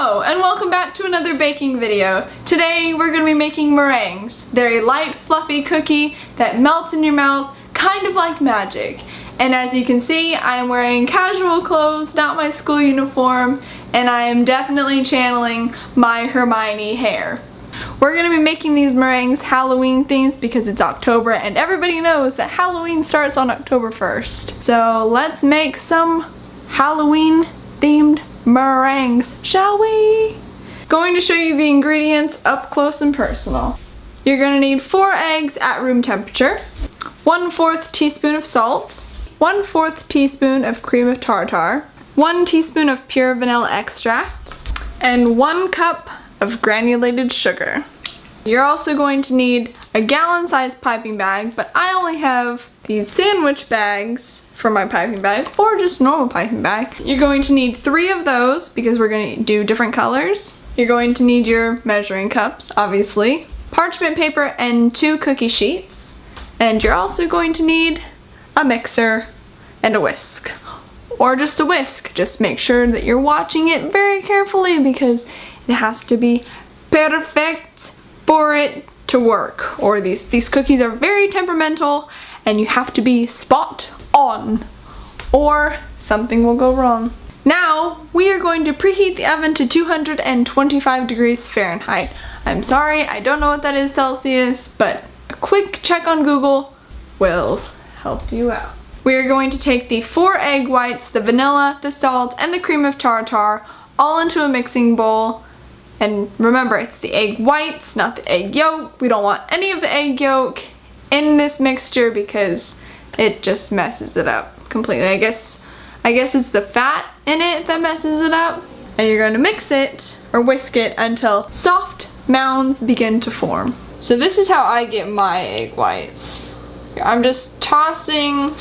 Hello and welcome back to another baking video. Today we're going to be making meringues. They're a light, fluffy cookie that melts in your mouth, kind of like magic. And as you can see, I am wearing casual clothes, not my school uniform, and I am definitely channeling my Hermione hair. We're going to be making these meringues Halloween themed because it's October and everybody knows that Halloween starts on October 1st. So let's make some Halloween themed meringues, shall we? Going to show you the ingredients up close and personal. You're going to need 4 eggs at room temperature, 1/4 teaspoon of salt, 1/4 teaspoon of cream of tartar, 1 teaspoon of pure vanilla extract, and 1 cup of granulated sugar. You're also going to need a gallon-sized piping bag, but I only have these sandwich bags for my piping bag, or just normal piping bag. You're going to need 3 of those because we're going to do different colors. You're going to need your measuring cups, obviously, parchment paper, and 2 cookie sheets. And you're also going to need a mixer and a whisk. Or just a whisk. Just make sure that you're watching it very carefully because it has to be perfect for it to work. Or these cookies are very temperamental and you have to be spot on or something will go wrong. Now we are going to preheat the oven to 225 degrees Fahrenheit. I'm sorry, I don't know what that is Celsius, but a quick check on Google will help you out. We are going to take the 4 egg whites, the vanilla, the salt, and the cream of tartar all into a mixing bowl. And remember, it's the egg whites, not the egg yolk. We don't want any of the egg yolk in this mixture because it just messes it up completely. I guess it's the fat in it that messes it up. And you're going to mix it or whisk it until soft mounds begin to form. So this is how I get my egg whites. I'm just tossing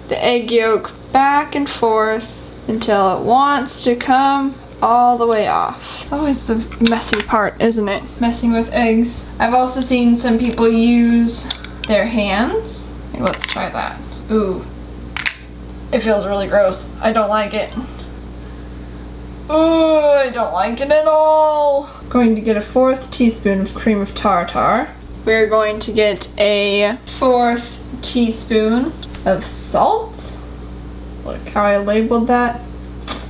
the egg yolk back and forth until it wants to come all the way off. It's always the messy part, isn't it? Messing with eggs. I've also seen some people use their hands. Let's try that. Ooh. It feels really gross. I don't like it. Ooh, I don't like it at all. Going to get a 1/4 teaspoon of cream of tartar. We're going to get a 1/4 teaspoon of salt. Look how I labeled that.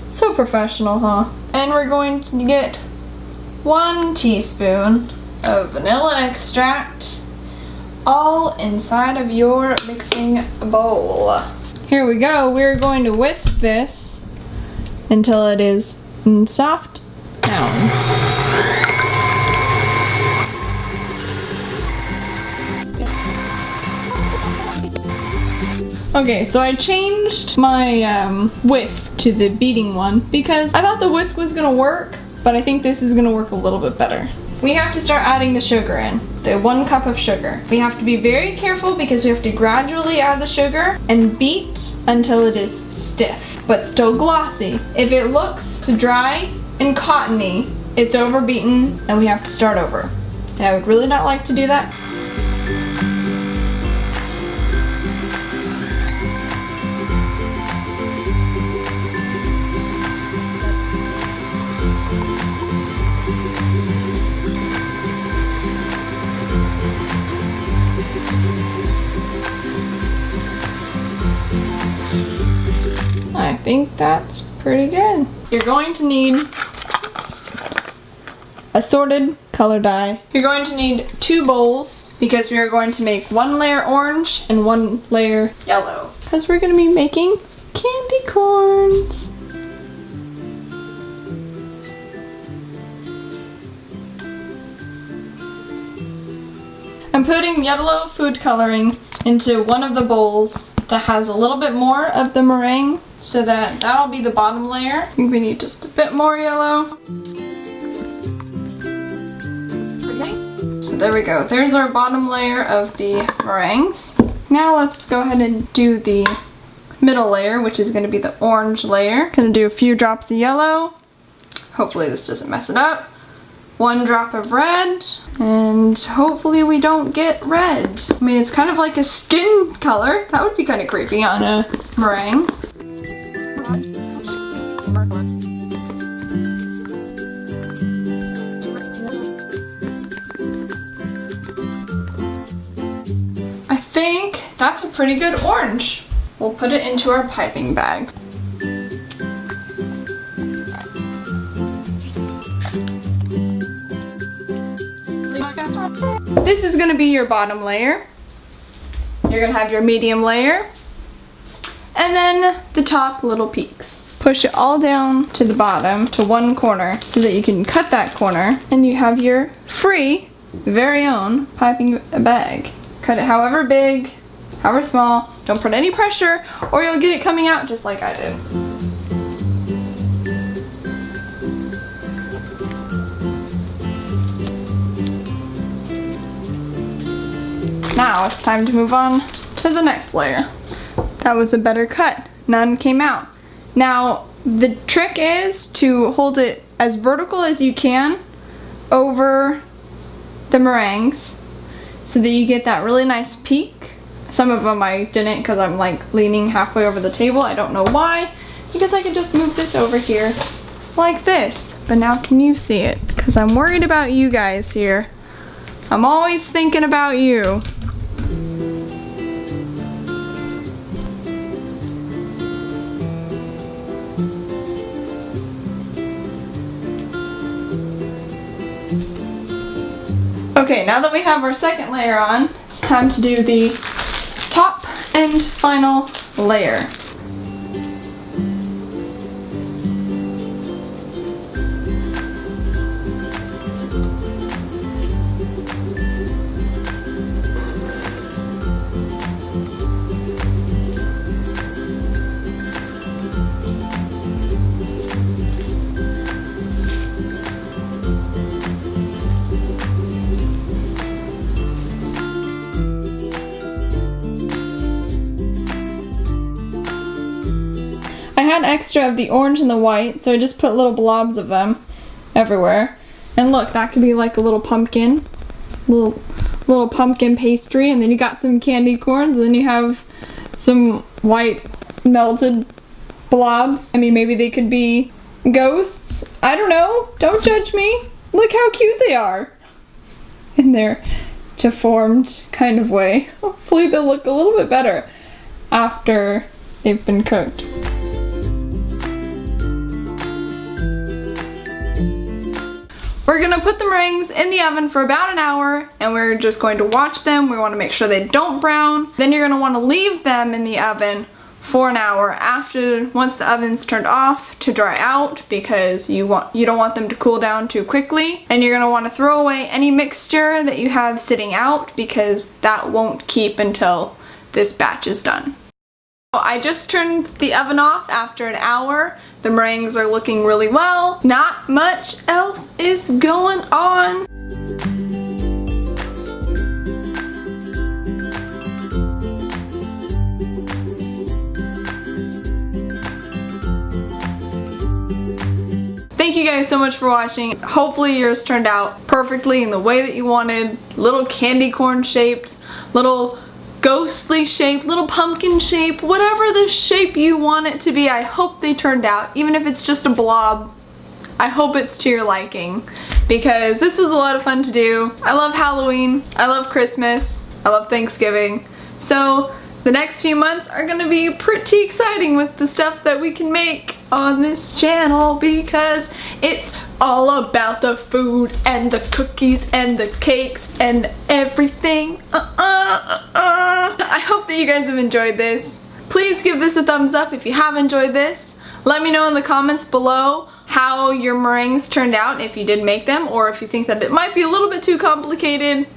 So professional, huh? And we're going to get 1 teaspoon of vanilla extract, all inside of your mixing bowl. Here we go. We're going to whisk this until it is in soft mounds. Okay, so I changed my whisk to the beating one because I thought the whisk was gonna work, but I think this is gonna work a little bit better. We have to start adding the sugar in, the 1 cup of sugar. We have to be very careful because we have to gradually add the sugar and beat until it is stiff, but still glossy. If it looks dry and cottony, it's overbeaten and we have to start over. And I would really not like to do that. I think that's pretty good. You're going to need assorted color dye. You're going to need 2 bowls because we are going to make 1 layer orange and 1 layer yellow because we're going to be making candy corns. I'm putting yellow food coloring into one of the bowls that has a little bit more of the meringue, so that'll be the bottom layer. I think we need just a bit more yellow. Okay, so there we go. There's our bottom layer of the meringues. Now let's go ahead and do the middle layer, which is going to be the orange layer. Gonna do a few drops of yellow. Hopefully this doesn't mess it up. 1 drop of red, and hopefully we don't get red. I mean, it's kind of like a skin color. That would be kind of creepy on a meringue. that's a pretty good orange. We'll put it into our piping bag. This is gonna be your bottom layer. You're gonna have your medium layer, and then the top little peaks. Push it all down to the bottom, to one corner, so that you can cut that corner, and you have your free, very own piping bag. Cut it however big, however small, don't put any pressure, or you'll get it coming out just like I did. Now it's time to move on to the next layer. That was a better cut. None came out. Now the trick is to hold it as vertical as you can over the meringues so that you get that really nice peak. Some of them I didn't because I'm like leaning halfway over the table. I don't know why, because I could just move this over here like this. But now can you see it? Because I'm worried about you guys here. I'm always thinking about you. Okay, now that we have our second layer on, it's time to do the top and final layer. I had extra of the orange and the white, so I just put little blobs of them everywhere. And look, that could be like a little pumpkin, little pumpkin pastry, and then you got some candy corns, and then you have some white melted blobs. I mean, maybe they could be ghosts. I don't know. Don't judge me. Look how cute they are in their deformed kind of way. Hopefully they'll look a little bit better after they've been cooked. We're gonna put the meringues in the oven for about an hour, and we're just going to watch them. We wanna make sure they don't brown. Then you're gonna wanna leave them in the oven for an hour once the oven's turned off to dry out, because you don't want them to cool down too quickly. And you're gonna wanna throw away any mixture that you have sitting out, because that won't keep until this batch is done. I just turned the oven off after an hour. The meringues are looking really well. Not much else is going on. Thank you guys so much for watching. Hopefully yours turned out perfectly in the way that you wanted. Little candy corn shaped, little ghostly shape, little pumpkin shape, whatever the shape you want it to be. I hope they turned out, even if it's just a blob. I hope it's to your liking, because this was a lot of fun to do. I love Halloween, I love Christmas, I love Thanksgiving. So the next few months are gonna be pretty exciting with the stuff that we can make on this channel, because it's all about the food and the cookies and the cakes and everything. I hope that you guys have enjoyed this. Please give this a thumbs up if you have enjoyed this. Let me know in the comments below how your meringues turned out, if you did make them, or if you think that it might be a little bit too complicated.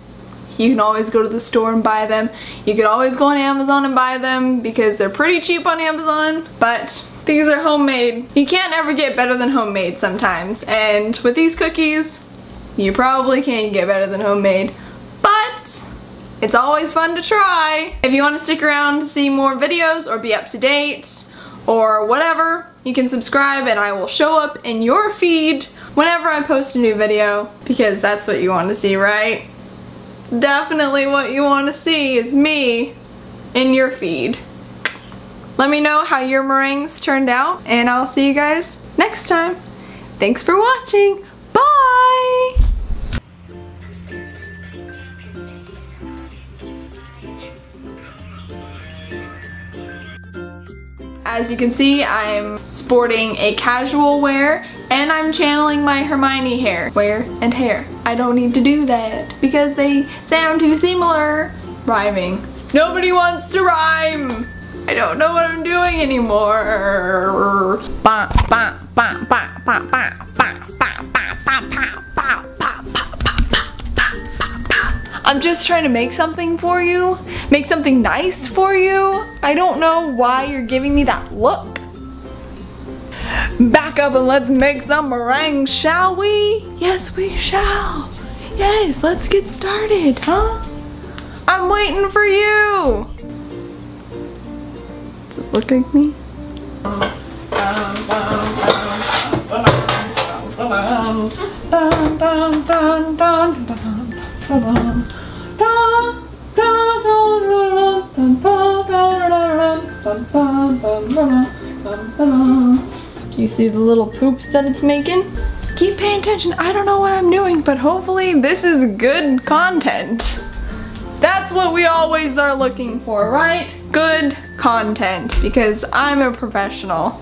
You can always go to the store and buy them. You can always go on Amazon and buy them, because they're pretty cheap on Amazon, but these are homemade. You can't ever get better than homemade sometimes, and with these cookies, you probably can get better than homemade, but it's always fun to try. If you want to stick around to see more videos or be up to date or whatever, you can subscribe and I will show up in your feed whenever I post a new video, because that's what you want to see, right? Definitely what you want to see is me in your feed. Let me know how your meringues turned out, and I'll see you guys next time. Thanks for watching. Bye! as you can see, I'm sporting a casual wear and I'm channeling my Hermione hair. Wear and hair. I don't need to do that because they sound too similar. Rhyming. Nobody wants to rhyme. I don't know what I'm doing anymore. I'm just trying to make something for you. Make something nice for you. I don't know why you're giving me that look. Back up and let's make some meringue, shall we? Yes, we shall. Yes, let's get started, huh? I'm waiting for you. Does it look like me? You see the little poops that it's making? Keep paying attention. I don't know what I'm doing, but hopefully this is good content. That's what we always are looking for, right? Good content, because I'm a professional.